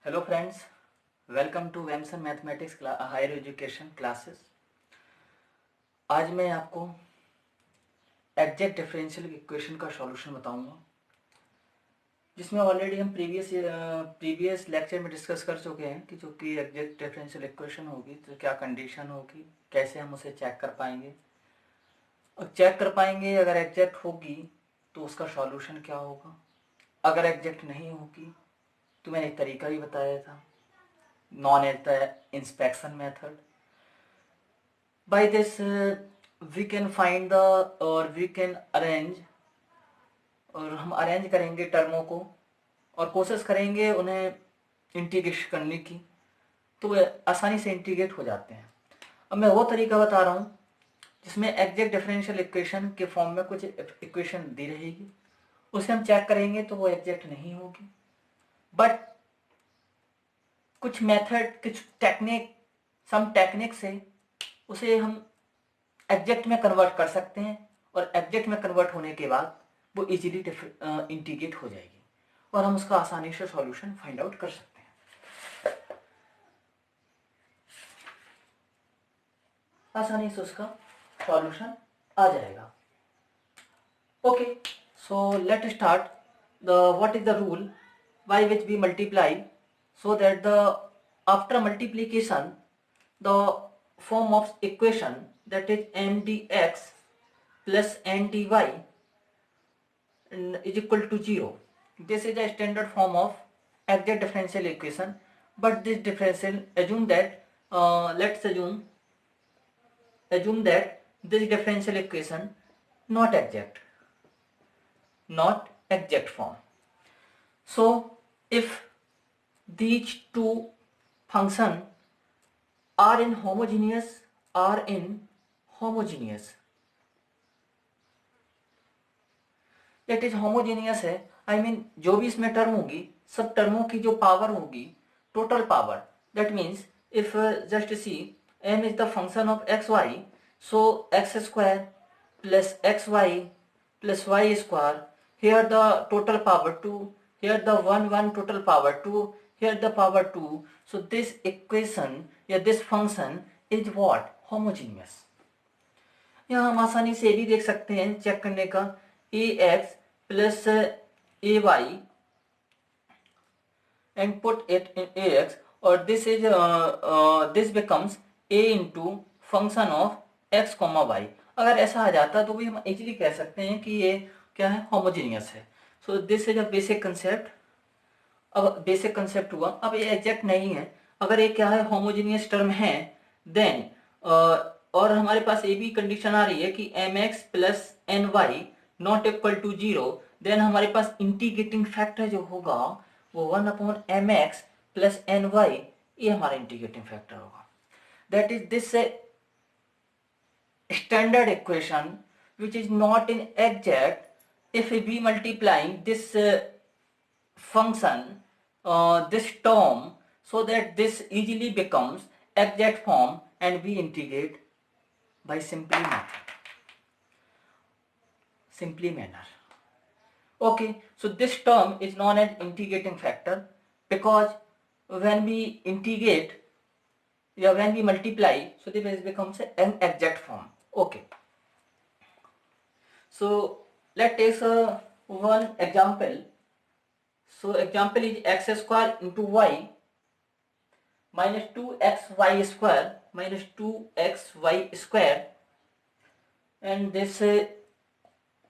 Hello friends, welcome to Vemson mathematics higher education classes. आज मैं आपको एग्जैक्ट डिफरेंशियल इक्वेशन का सॉल्यूशन बताऊंगा, जिसमें ऑलरेडी हम प्रीवियस लेक्चर में डिस्कस कर चुके हैं कि जो कि एग्जैक्ट डिफरेंशियल इक्वेशन होगी तो क्या कंडीशन होगी, कैसे हम उसे चेक कर पाएंगे और चेक कर पाएंगे अगर एग्जैक्ट होगी तो उसका सॉल्यूशन क्या होगा। अगर एग्जैक्ट नहीं होगी तो मैंने एक तरीका भी बताया था, known as the inspection method. By this we can find the or we can arrange, और हम अरेंज करेंगे टर्मों को और कोशिश करेंगे उन्हें इंटीग्रेट करने की, तो वे आसानी से इंटीग्रेट हो जाते हैं। अब मैं वो तरीका बता रहा हूँ जिसमें एग्जैक्ट डिफरेंशियल इक्वेशन के फॉर्म में कुछ इक्वेशन दी रहेगी, उसे हम चेक करेंगे तो वो एग्जैक्ट नहीं होगी, बट कुछ मेथड, कुछ टेक्निक, सम टेक्निक से उसे हम एग्जैक्ट में कन्वर्ट कर सकते हैं और एग्जैक्ट में कन्वर्ट होने के बाद वो इजीली इंटीग्रेट हो जाएगी और हम उसका आसानी से सॉल्यूशन फाइंड आउट कर सकते हैं। आसानी से उसका सॉल्यूशन आ जाएगा। Okay, so let start the what is the rule by which we multiply so that the after multiplication the form of equation that is m dx plus n dy is equal to 0. This is a standard form of exact differential equation, but this differential assume that let's assume that this differential equation not exact form. So if these two functions are in homogeneous, that is homogeneous है, I mean जो भी इसमें term होगी सब टर्मों की जो power होगी total power, that means if just see m is the function of xy, so x square plus xy plus y square, here the total power 2, here the 1 total power 2, here the power 2, so this equation या this function is what? Homogeneous. यहाँ हम आसानी से भी देख सकते हैं check करने का, ax plus ay and put it in ax, और this is this becomes a into function of x, y. अगर ऐसा आ जाता तो भी हम इजीली कह सकते हैं कि ये क्या है, होमोजेनियस है। So this is a basic concept. अब बेसिक कंसेप्ट हुआ, अब ये एग्जैक्ट नहीं है। अगर ये क्या है, होमोजेनियस टर्म है, देन और हमारे पास ये भी कंडीशन आ रही है कि mx plus n y not equal to 0, then हमारे पास इंटीग्रेटिंग फैक्टर जो होगा वो 1/mx प्लस एन वाई, ये हमारा इंटीग्रेटिंग फैक्टर होगा। That is this standard equation which is not in exact if we multiplying this function, this term, so that this easily becomes exact form and we integrate by simply manner. Okay, so this term is known as integrating factor because when we integrate, when we multiply, so this becomes an exact form. Okay, so let's take one example. So example is x square into y minus 2xy square minus 2xy square, and this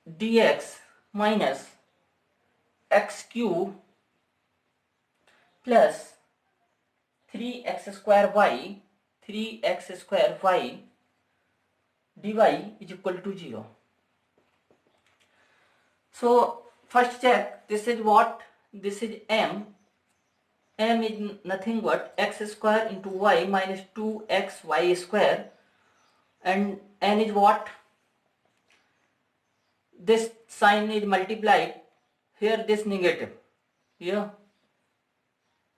dx minus x cube plus 3x square y dy is equal to 0. So first check, this is what? This is m is nothing but x square into y minus 2xy square, and n is what? This sign is multiplied, here this negative, here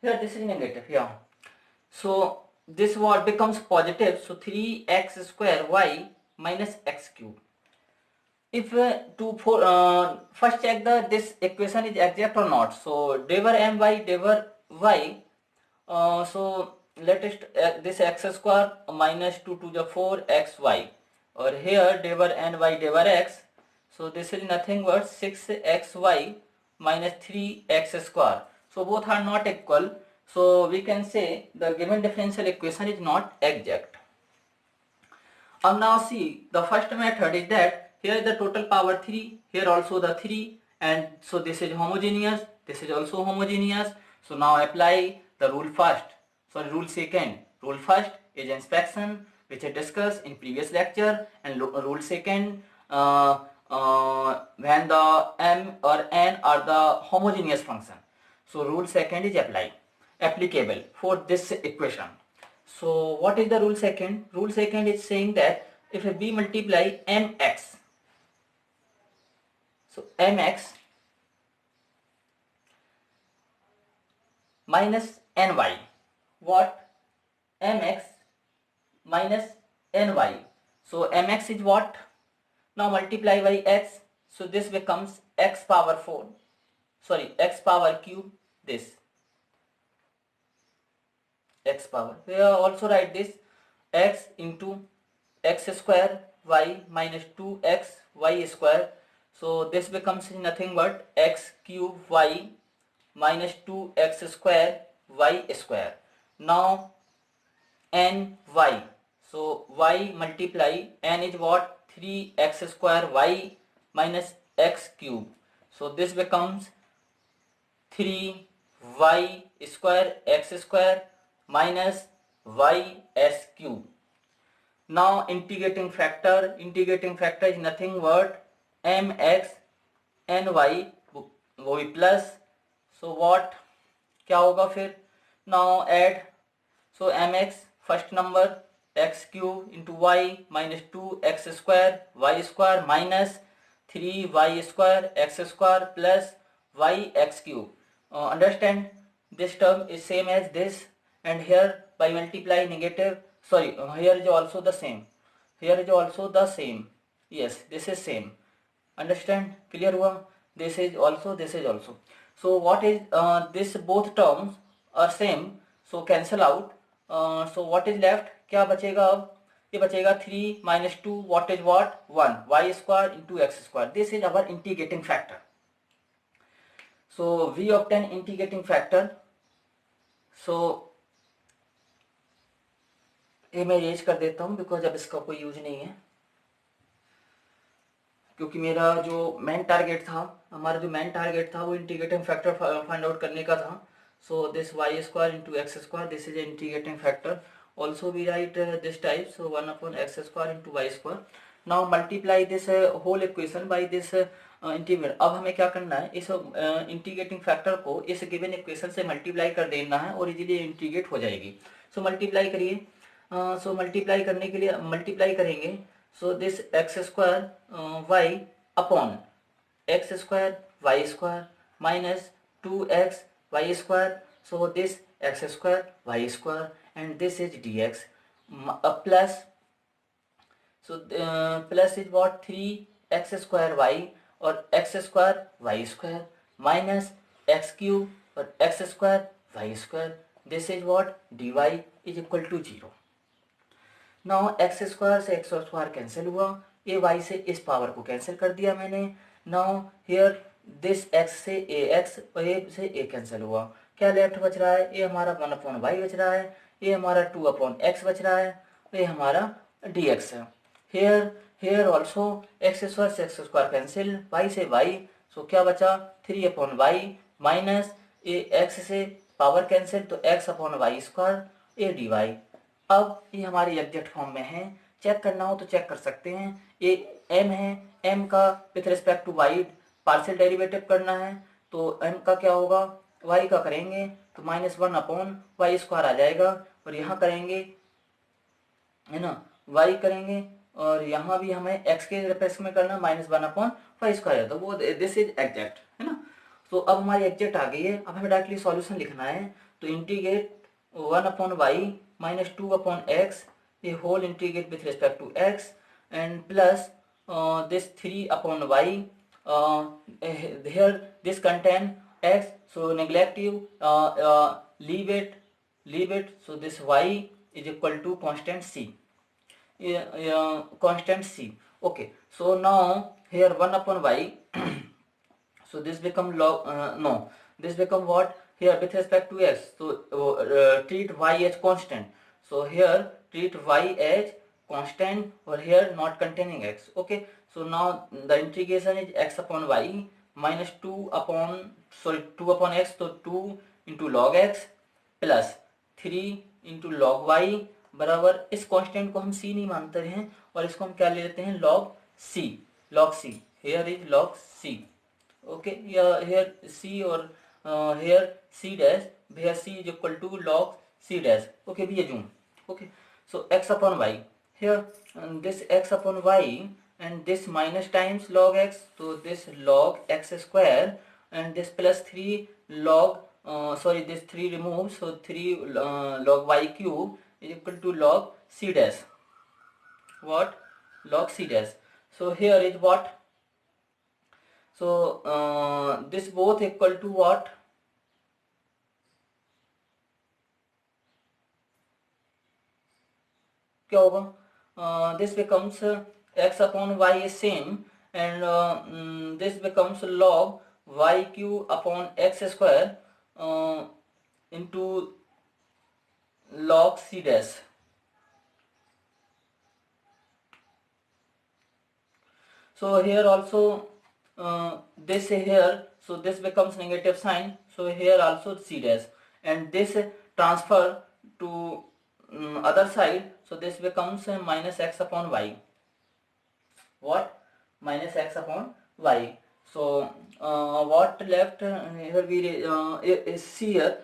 this is negative, yeah. So this what becomes positive, so 3x square y minus x cube. If first check this equation is exact or not. So diver my diver y So let us this x square minus 2 to the 4 xy, or here they were ny, they were x, so this is nothing but 6xy minus 3x square. So both are not equal, so we can say the given differential equation is not exact. Now see, the first method is that here is the total power 3, here also the 3, and so this is homogeneous, this is also homogeneous. So now apply the rule first, sorry, rule second. Rule first is inspection, which I discussed in previous lecture, and rule second when the m or n are the homogeneous function. So rule second is applicable for this equation. So what is the rule second? Rule second is saying that if we multiply mx, so mx minus ny, what? Mx minus ny. So mx is what? Now multiply by x, so this becomes x power 4, sorry, x power cube, this x power. We also write this x into x square y minus 2x y square. So this becomes nothing but x cube y minus 2x square y square. Now n y. So y multiply n is what? 3x square y minus x cube. So this becomes 3y square x square minus y s cube. Now integrating factor is nothing but mx ny वो भी plus. So what क्या होगा फिर? Now add. So mx first number x cube into y minus 2x square y square minus 3y square x square plus y x cube. Understand, this term is same as this, and here by multiply negative, sorry, here is also the same, here is also the same, yes, this is same. Understand, clear हुआ? This is also, this is also. So what is this, both terms are same, so cancel out. So what is left? क्या बचेगा अब? ये बचेगा 3 minus 2, what is what? 1, y square into x square. This is our integrating factor. So we obtain integrating factor. So ये मैं use कर देता हूँ बिकॉज अब इसका कोई यूज नहीं है, क्योंकि मेरा जो मेन टारगेट था, हमारा जो मेन टारगेट था वो इंटीग्रेटिंग फैक्टर फाइंड आउट करने का था. So this y square into x square, this is integrating factor. Also we write this type, so 1 upon x square into y square. Now multiply this whole equation by this integrate. अब हमें क्या करना है, इस integrating factor को इस given equation से multiply कर देना है और इजीली इंटीग्रेट हो जाएगी. सो मल्टीप्लाई करिए. सो मल्टीप्लाई करने के लिए मल्टीप्लाई करेंगे. So this x square y upon x square y square minus 2x y square. So this x square y square and this is dx plus. So plus is what? 3x square y और x square y square minus x cube और x square y square. This is what? dy is equal to 0. Now x square से x square cancel हुआ, a Y से इस power को cancel कर दिया मैंने. नाउ हियर दिस एक्स से ए एक्स और ए से ए कैंसिल हुआ. क्या लेफ्ट बच रहा है? ये हमारा 1 अपॉन वाई बच रहा है, ये हमारा 2 अपॉन एक्स बच रहा है, ये हमारा dx है. हेयर ऑल्सो एक्स स्क्वायर से एक्स स्क्वायर कैंसिल, वाई से वाई, सो क्या बचा? 3 upon y minus a x से पावर कैंसिल तो x upon y square a d y. अब ये हमारी एग्जैक्ट फॉर्म में है, चेक करना हो तो चेक कर सकते हैं. ये m है, m का with respect to y partial derivative करना है, तो m का क्या होगा? y का करेंगे तो -1 अपॉन वाई स्क्वायर आ जाएगा, और यहाँ करेंगे है ना y करेंगे, और यहाँ भी हमें x के रिस्पेक्ट में करना, -1 अपॉन वाई स्क्वायर, तो वो दिस इज एग्जैक्ट है ना. तो अब हमारी एग्जैक्ट आ गई है. अब हमें डायरेक्टली सॉल्यूशन लिखना है, तो integrate 1 upon y minus 2 upon x, the whole integrate with respect to x, and plus this 3 upon y. Here this contain x, so neglect you leave leave it. So this y is equal to constant c, constant c. Okay, so now here 1 upon y so this become log no, this become what here with respect to x. So treat y as constant. So here treat y as constant, or here not containing x. Okay, so now the integration is x upon y minus 2 upon 2 upon x, so 2 into log x plus 3 into log y बराबर, इस constant को हम c नहीं मानते हैं और इसको हम क्या ले लेते हैं log c. Log c here is log c. Okay, या हेयर c और here c dash, here c is equal to log c dash. Okay भी zoom. Okay, so x upon y here, this x upon y and this minus times log x, so this log x square and this plus 3 log sorry, this 3 removed, so 3 log y cube is equal to log c dash. What? Log c dash. So here is what? So this both equal to what? क्या होगा? This becomes x upon y is same, and this becomes log y cube upon x square into log c dash. So here also this here, so this becomes negative sign, so here also c dash, and this transfer to other side, so this becomes minus x upon y. What? Minus x upon y. So what left here we is c here.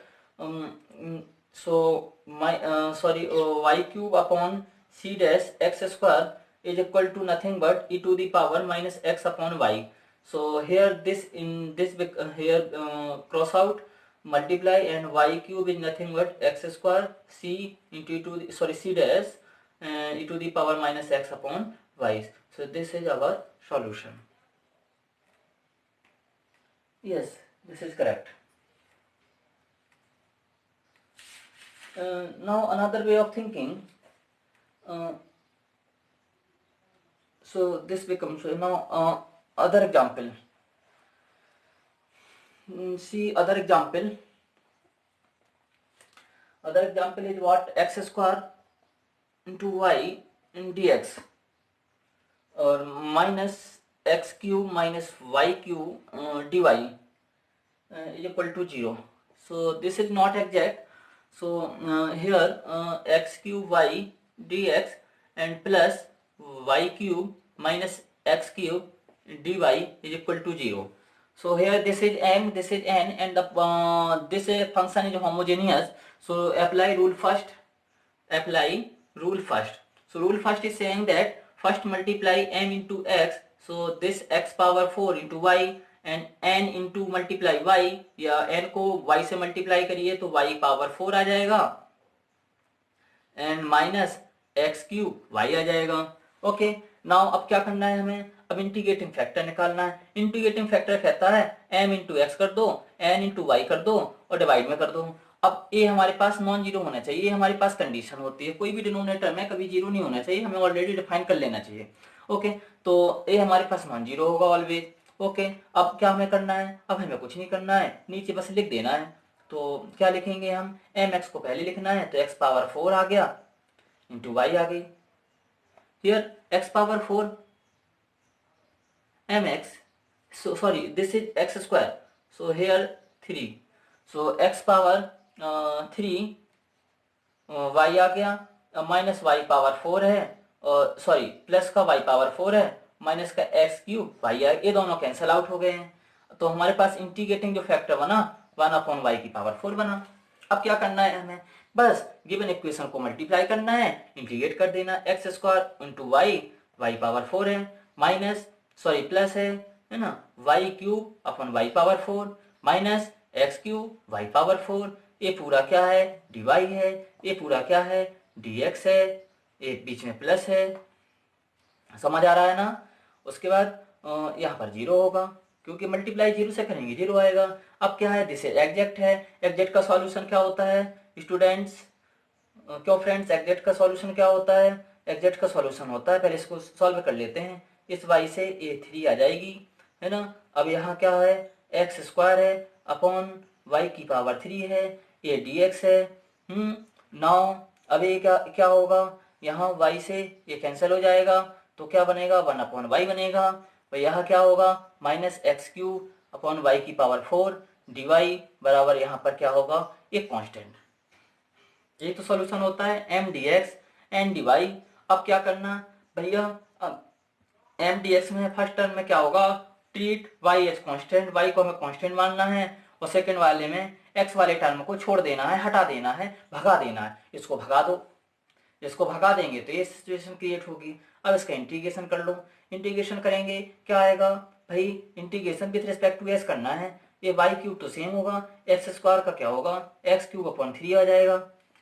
So my sorry, y cube upon c dash x square is equal to nothing but e to the power minus x upon y. So here this in this here cross out, multiply, and y cube is nothing but x square c into e to the, sorry, c dash and e to the power minus x upon y. So this is our solution. Yes, this is correct. Now another way of thinking. So this becomes now other example. See other example. Other example is what? X square into y in dx, or minus x cube minus y cube dy is equal to 0. So this is not exact. So here x cube y dx and plus y cube minus x cube dy is equal to 0. So here this is m, this is n, and the this function is homogeneous. So apply rule first. Apply rule first. So rule first is saying that first multiply m into x. So this x power 4 into y and n into multiply y, या n को y से multiply करिए तो y power 4 आ जाएगा and minus x cube y आ जाएगा. Okay, now अब क्या करना है हमें? अब इंटीग्रेटिंग फैक्टर निकालना है. इंटीग्रेटिंग फैक्टर कहता है m इंटू एक्स कर दो, n इंटू वाई कर दो और डिवाइड में कर दो. अब a हमारे पास नॉन जीरो होना चाहिए, ये हमारे पास कंडीशन होती है. कोई भी डिनोमिनेटर में कभी जीरो नहीं होना चाहिए, हमें ऑलरेडी डिफाइन कर लेना चाहिए. ओके, तो a हमारे पास नॉन जीरो होगा ऑलवेज. ओके, अब क्या हमें करना है? अब हमें कुछ नहीं करना है, नीचे बस लिख देना है. तो क्या लिखेंगे हम? mx को पहले लिखना है, तो x पावर 4 आ गया इंटू वाई आ गई. Here x power 4 mx, so sorry, this is x square, so here 3, so x power 3 y आ गया, माइनस y पावर 4 है, और सॉरी प्लस का y पावर 4 है, माइनस का x क्यूब y है, ये दोनों कैंसिल आउट हो गए हैं. तो हमारे पास इंटीग्रेटिंग जो फैक्टर बना 1 अपॉन y की पावर 4 बना. अब क्या करना है हमें? बस गिवन इक्वेशन को मल्टीप्लाई करना है, इंटीग्रेट कर देना. X square into y, y power 4 है, माइनस सॉरी प्लस है ना, y cube upon y power 4 minus x cube y power 4. ये पूरा क्या है? डी वाई है. ये पूरा क्या है? डी एक्स है. ये बीच में प्लस है. समझ आ रहा है ना? उसके बाद यहाँ पर जीरो होगा, क्योंकि मल्टीप्लाई जीरो से करेंगे जीरो आएगा. अब क्या है? दिस एग्जैक्ट है. एग्जैक्ट का सॉल्यूशन क्या होता है? स्टूडेंट्स, क्यों फ्रेंड्स, एग्जैक्ट का सॉल्यूशन क्या होता है? एग्जैक्ट का सॉल्यूशन होता है, पहले इसको सॉल्व कर लेते हैं। इस y से ये 3 आ जाएगी, है ना। अब यहाँ क्या है, एक्स स्क्वायर है अपॉन y की पावर 3 है, ये dx है। नाउ अब ये क्या क्या होगा, यहाँ y से ये कैंसिल हो जाएगा, तो क्या बनेगा, 1 अपॉन वाई बनेगा। और यहाँ क्या होगा, minus x cube upon y की पावर 4 डी वाई बराबर, यहाँ पर क्या होगा, एक कांस्टेंट। ये तो सॉल्यूशन होता है m d x n d y. अब क्या करना भैया, अब एम डी एक्स में फर्स्ट टर्म में क्या होगा, treat y as constant, y को हमें कांस्टेंट मानना है, और सेकंड वाले में एक्स वाले टर्म को छोड़ देना है, हटा देना है, भगा देना है। इसको भगा दो, इसको भगा देंगे तो ये सिचुएशन क्रिएट होगी। अब इसका इंटीग्रेशन कर लो, इंटीग्रेशन करेंगे क्या आएगा भाई, integration with respect to s करना है। ये वाई क्यूब तो सेम होगा, एक्स स्क्वायर का क्या होगा, एक्स क्यूब अपॉन 3 आ जाएगा,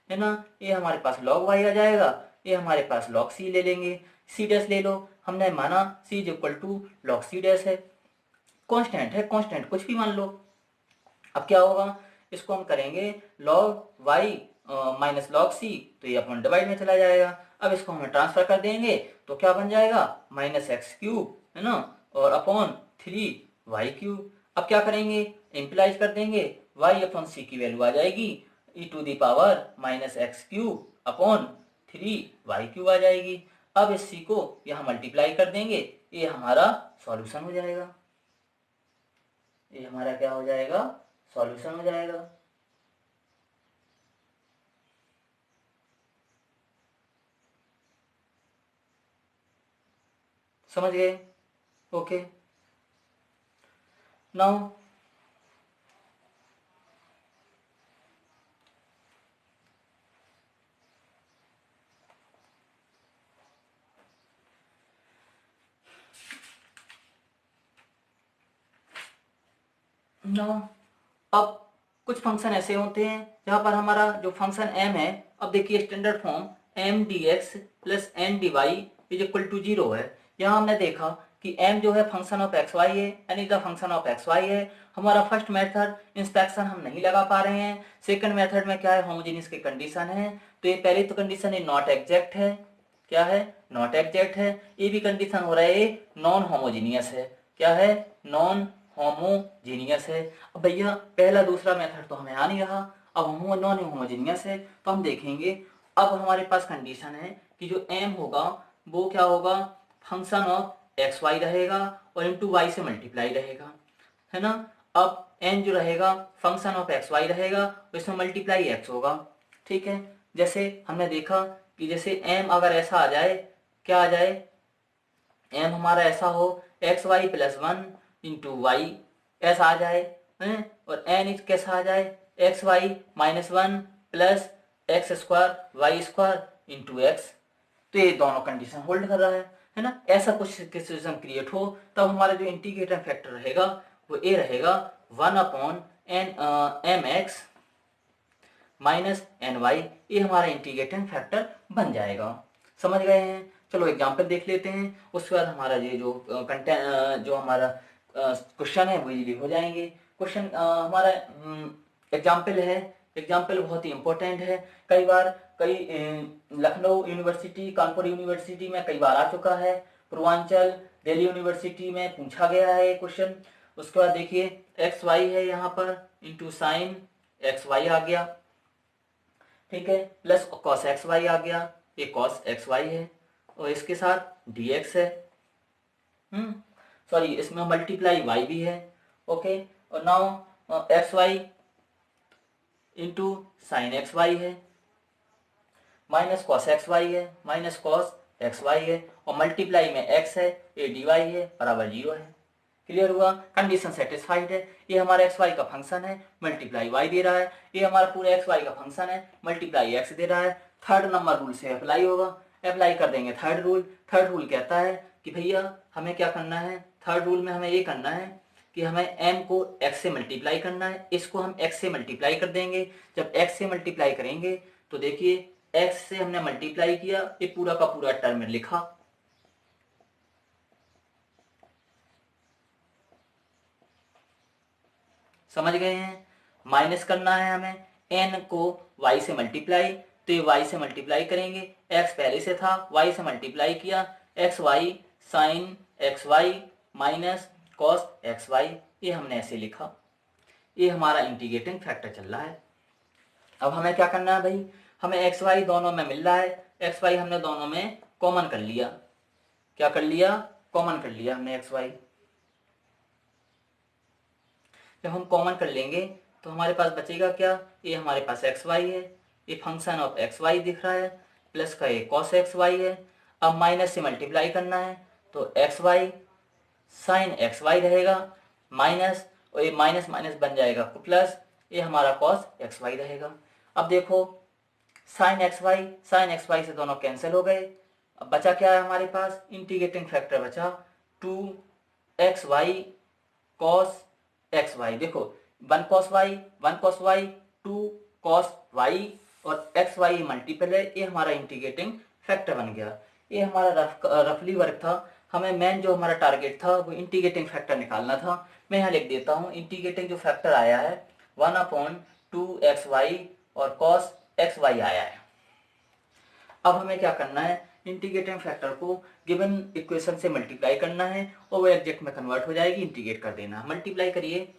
है ना। ये हमारे पास लॉग वाई आ जाएगा, ये हमारे पास लॉग सी ले लेंगे, सी डैश ले लो, हमने माना c is equal to log c dash है, कांस्टेंट है, कांस्टेंट कुछ भी मान लो। अब क्या होगा, इसको हम करेंगे log Y minus log c, तो ये अपन डिवाइड में चला जाएगा। अब इसको हम ट्रांसफर कर देंगे तो क्या बन जाएगा, माइनस एक्स क्यूब, है ना, और अपॉन 3 वाई क्यूब। अब क्या करेंगे, इम्प्लाइज कर देंगे, वाई अपॉन सी की वैल्यू आ जाएगी e to the power minus x cube upon 3 y cube आ जाएगी। अब इस सी को यहाँ मल्टीप्लाई कर देंगे, ये हमारा सॉल्यूशन हो जाएगा, ये हमारा क्या हो जाएगा, सॉल्यूशन हो जाएगा। समझ गए? ओके, नाउ नाउ अब कुछ फंक्शन ऐसे होते हैं जहां पर हमारा जो फंक्शन m है, अब देखिए standard form m d x plus n d y is equal to 0 है। यहाँ हमने देखा कि m जो है फंक्शन ऑफ एक्स वाई है, n is the function of x y है। हमारा फर्स्ट मेथड इंस्पेक्शन हम नहीं लगा पा रहे हैं, सेकंड मेथड में क्या है, होमोजेनियस की कंडीशन है। तो ये पहली तो कंडीशन है नॉट एग्जैक्ट है, क्या है, नॉट एग्जैक्ट है। ये भी कंडीशन हो रहा है नॉन होमोजीनियस है, क्या है, नॉन होमोजीनियस है। अब भैया पहला दूसरा मेथड तो हमें आ नहीं रहा, अब हम नॉन होमोजीनियस है, तो हम देखेंगे। अब हमारे पास कंडीशन है कि जो m होगा वो क्या होगा, फंक्शन ऑफ एक्स वाई रहेगा और इंटू वाई से मल्टीप्लाई रहेगा, है ना। अब n जो रहेगा फंक्शन ऑफ एक्स वाई रहेगा, इसमें मल्टीप्लाई x होगा, ठीक है। जैसे हमने देखा कि जैसे m अगर ऐसा आ जाए, क्या आ जाए, m हमारा ऐसा हो x y plus 1 into y, ऐसा आ जाए है, और n कैसा आ जाए, x y minus 1 plus x square y square into x. तो ये दोनों कंडीशन होल्ड कर रहा है ना। ऐसा कुछ सिचुएशन क्रिएट हो तब हमारा जो इंटीग्रेटिंग फैक्टर रहेगा वो ए रहेगा 1 upon n m x minus n y, ये हमारा इंटीग्रेटिंग फैक्टर बन जाएगा। समझ गए हैं? चलो एग्जाम्पल देख लेते हैं, उसके बाद हमारा ये जो कंटेंट जो हमारा क्वेश्चन है वो इजीली हो जाएंगे। क्वेश्चन हमारा एग्जाम्पल है, एग्जाम्पल बहुत ही इंपॉर्टेंट है। कई बार कई लखनऊ यूनिवर्सिटी, कानपुर यूनिवर्सिटी में कई बार आ चुका है, पूर्वांचल दिल्ली यूनिवर्सिटी में पूछा गया है ये क्वेश्चन। उसके बाद देखिए एक्स वाई है यहाँ पर इंटू साइन एक्स वाई आ गया, ठीक है, प्लस कॉस एक्स वाई आ गया, ये कॉस एक्स वाई है, और इसके साथ डी एक्स है, सॉरी इसमें मल्टीप्लाई वाई भी है, ओके। और now x y into sine x y है, माइनस कॉस एक्स वाई है, माइनस कॉस एक्स वाई है, और मल्टीप्लाई में एक्स है, ये डी वाई है बराबर 0 है। क्लियर हुआ? कंडीशन सेटिस्फाइड है। ये हमारा एक्स वाई का फंक्शन है, मल्टीप्लाई वाई दे रहा है, ये हमारा पूरा एक्स वाई का फंक्शन है, मल्टीप्लाई एक्स दे रहा है। थर्ड नंबर रूल से अप्लाई होगा, अप्लाई कर देंगे थर्ड रूल। थर्ड रूल कहता है कि भैया हमें क्या करना है, थर्ड रूल में हमें ये करना है कि हमें m को x से मल्टीप्लाई करना है, इसको हम x से मल्टीप्लाई कर देंगे। जब x से मल्टीप्लाई करेंगे तो देखिए x से हमने मल्टीप्लाई किया, ये पूरा का पूरा टर्म लिखा, समझ गए हैं। माइनस करना है हमें, n को y से मल्टीप्लाई, तो ये y से मल्टीप्लाई करेंगे, x पहले से था, y से मल्टीप्लाई किया, x y sine x y minus cos x y, ये हमने ऐसे लिखा। ये हमारा इंटीग्रेटिंग फैक्टर चल रहा है। अब हमें क्या करना है भाई, हमें एक्स वाई दोनों में मिल रहा है, एक्स वाई हमने दोनों में कॉमन कर लिया। क्या कर लिया, कॉमन कर लिया हमने एक्स वाई। जब हम कॉमन कर लेंगे तो हमारे पास बचेगा क्या, ये हमारे पास एक्स वाई है, ये फंक्शन ऑफ एक्स वाई दिख रहा है, प्लस का ये कॉस एक्स वाई है। अब माइनस से मल्टीप्लाई करना है तो x y sine x y रहेगा माइनस, और ये माइनस माइनस बन जाएगा प्लस, ये हमारा कॉस एक्स वाई रहेगा। अब देखो साइन एक्स वाई से दोनों कैंसिल हो गए। अब बचा क्या है हमारे पास, इंटीग्रेटिंग फैक्टर बचा 2xy कॉस एक्स वाई। देखो 1 cos y 2 cos y और एक्स वाई मल्टीपल है, ये हमारा इंटीग्रेटिंग फैक्टर बन गया। ये हमारा रफली वर्क था। हमें मेन जो हमारा टारगेट था वो इंटीग्रेटिंग फैक्टर निकालना था। मैं यहाँ लिख देता हूँ, इंटीग्रेटिंग जो फैक्टर आया है 1/2xy और cos xy आया है। अब हमें क्या करना है, इंटीग्रेटिंग फैक्टर को गिवन इक्वेशन से मल्टीप्लाई करना है और वो एग्जैक्ट में कन्वर्ट हो जाएगी, इंटीग्रेट कर देना। मल्टीप्लाई करिए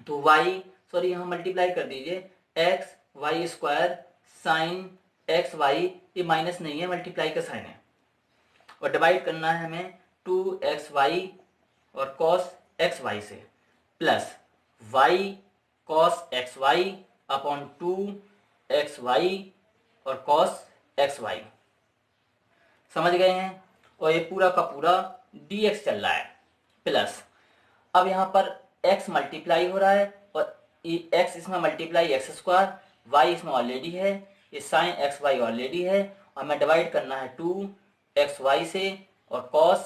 तो यहाँ मल्टीप्लाई कर दीजिए, x y square sine x y, ये माइनस नहीं है, मल्टीप्लाई का साइन है, और डिवाइड करना है हमें 2xy और cos xy से, plus y cos xy upon 2xy और cos xy। समझ गए हैं? और ये पूरा का पूरा dx चल रहा है, प्लस अब यहाँ पर x मल्टीप्लाई हो रहा है और x इसमें मल्टीप्लाई एक्स स्क्वायर, y इसमें ऑलरेडी है, ये साइन एक्स वाई ऑलरेडी है, और हमें डिवाइड करना है 2xy से और cos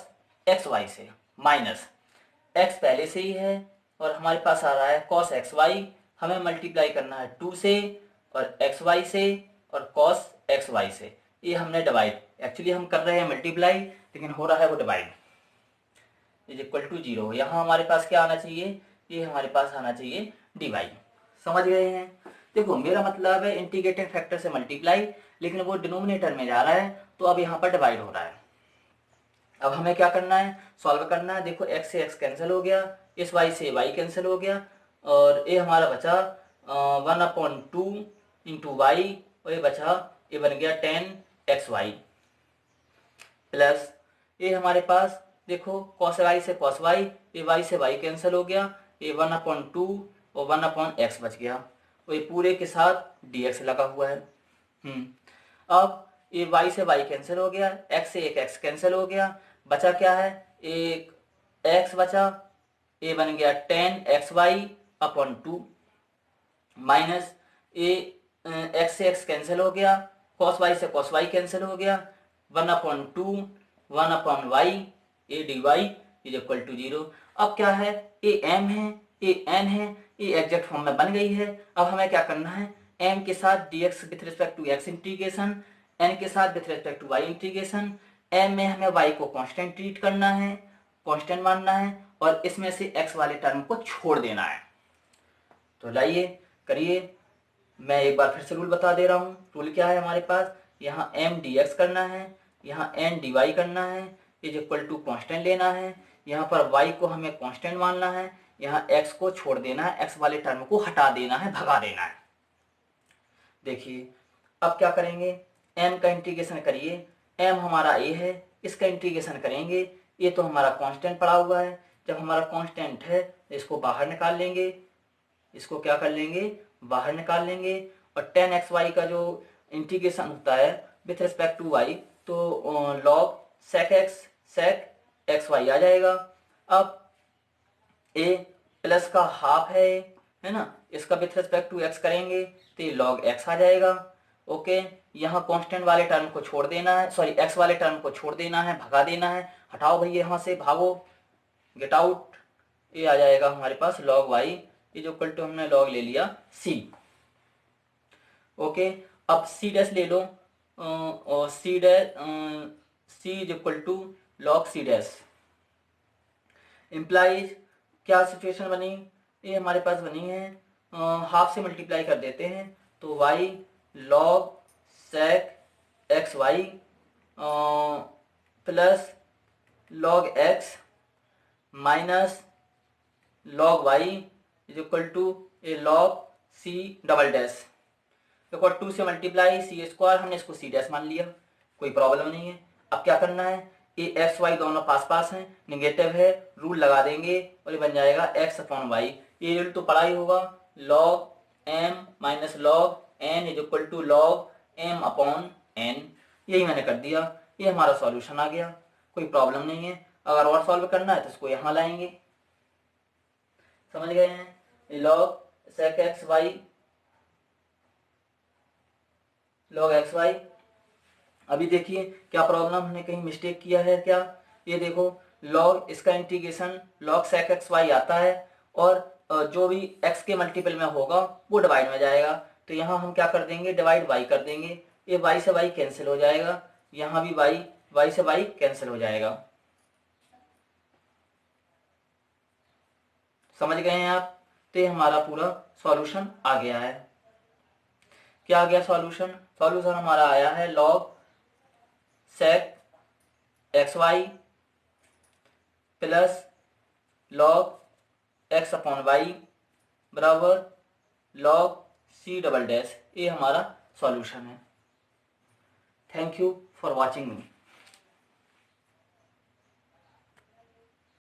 xy से, माइनस x पहले से ही है और हमारे पास आ रहा है cos xy, हमें मल्टीप्लाई करना है 2 से और xy से और cos xy से। ये हमने डिवाइड, एक्चुअली हम कर रहे हैं मल्टीप्लाई लेकिन हो रहा है वो डिवाइड, इज इक्वल टू 0। यहाँ हमारे पास क्या आना चाहिए, ये हमारे पास आना चाहिए dy। समझ गए हैं? देखो मेरा मतलब है इंटीग्रेटिंग फैक्टर से मल्टीप्लाई, लेकिन वो डिनोमिनेटर में जा रहा है तो अब यहाँ पर डिवाइड हो रहा है। अब हमें क्या करना है, सॉल्व करना है। देखो x से x कैंसिल हो गया, इस y से y कैंसिल हो गया, और ये हमारा बचा 1/2 इंटू वाई, और ये बचा, ये बन गया 10xy, प्लस ये हमारे पास देखो cos y से cos y, ये y से y कैंसिल हो गया, ये 1/2 और 1/x बच गया, और ये पूरे के साथ dx लगा हुआ है। अब ये y से y कैंसिल हो गया, x से एक x कैंसिल हो गया, बचा क्या है, एक x बचा, ये बन गया 10xy अपॉन 2, माइनस ये x से x कैंसिल हो गया, cos y से cos y कैंसिल हो गया, 1/2 1/y, ये dy इज इक्वल टू 0। अब क्या है, ये m है, ये n है, ये एग्जैक्ट फॉर्म में बन गई है। अब हमें क्या करना है, m के साथ dx with respect to x integration, n के साथ with respect to y integration. m में हमें y को कांस्टेंट ट्रीट करना है, कांस्टेंट मानना है, और इसमें से x वाले टर्म को छोड़ देना है। तो लाइए करिए, मैं एक बार फिर से रूल बता दे रहा हूँ। रूल क्या है हमारे पास, यहाँ m dx करना है, यहाँ n dy करना है, इज इक्वल टू कांस्टेंट लेना है, यहाँ पर y को हमें कांस्टेंट मानना है, यहाँ x को छोड़ देना है, x वाले टर्म को हटा देना है, भगा देना है। देखिए अब क्या करेंगे, m का इंटीग्रेशन करिए, m हमारा a है, इसका इंटीग्रेशन करेंगे, ये तो हमारा कांस्टेंट पड़ा हुआ है, जब हमारा कांस्टेंट है इसको बाहर निकाल लेंगे, इसको क्या कर लेंगे, बाहर निकाल लेंगे, और 10xy का जो इंटीग्रेशन होता है विथ रिस्पेक्ट टू y, तो log sec xy आ जाएगा। अब a प्लस का हाफ है ना, इसका विथ रिस्पेक्ट टू x करेंगे तो ये log x आ जाएगा। ओके, यहाँ कांस्टेंट वाले टर्म को छोड़ देना है, सॉरी x वाले टर्म को छोड़ देना है, भगा देना है, हटाओ भैया यहाँ से, भागो, गेट आउट। ये आ जाएगा हमारे पास log y is equal to, हमने log ले लिया c। ओके, अब c डैश ले लो, और c is equal to log c dash, implies क्या सिचुएशन बनी, ये हमारे पास बनी है हाफ से मल्टीप्लाई कर देते हैं तो y log sec x y plus log x minus log y is equal to a log c double dash equal to से मल्टीप्लाई सी स्क्वायर, हमने इसको सी डैश मान लिया, कोई प्रॉब्लम नहीं है। अब क्या करना है, ये एक्स वाई दोनों पास पास हैं, निगेटिव है, रूल लगा देंगे और ये बन जाएगा एक्स अपॉन वाई। ये रूल तो पढ़ा ही होगा, log m minus log n is equal to log m upon n। यही मैंने कर दिया, ये हमारा सॉल्यूशन आ गया, कोई प्रॉब्लम नहीं है। अगर और सॉल्व करना है तो इसको यहाँ लाएंगे, समझ गए हैं। log sec x y log x y. अभी देखिए क्या प्रॉब्लम, हमने कहीं मिस्टेक किया है क्या, ये देखो log इसका integration log sec x y आता है और जो भी x के मल्टीपल में होगा वो डिवाइड में जाएगा, तो यहाँ हम क्या कर देंगे, डिवाइड y कर देंगे, ये y से y कैंसिल हो जाएगा, यहाँ भी y से y कैंसिल हो जाएगा। समझ गए हैं आप, तो ये हमारा पूरा सॉल्यूशन आ गया है। क्या आ गया सॉल्यूशन, सॉल्यूशन हमारा आया है log sec x y plus log x upon y बराबर log c डबल डैश, ये हमारा सॉल्यूशन है। Thank you for watching me.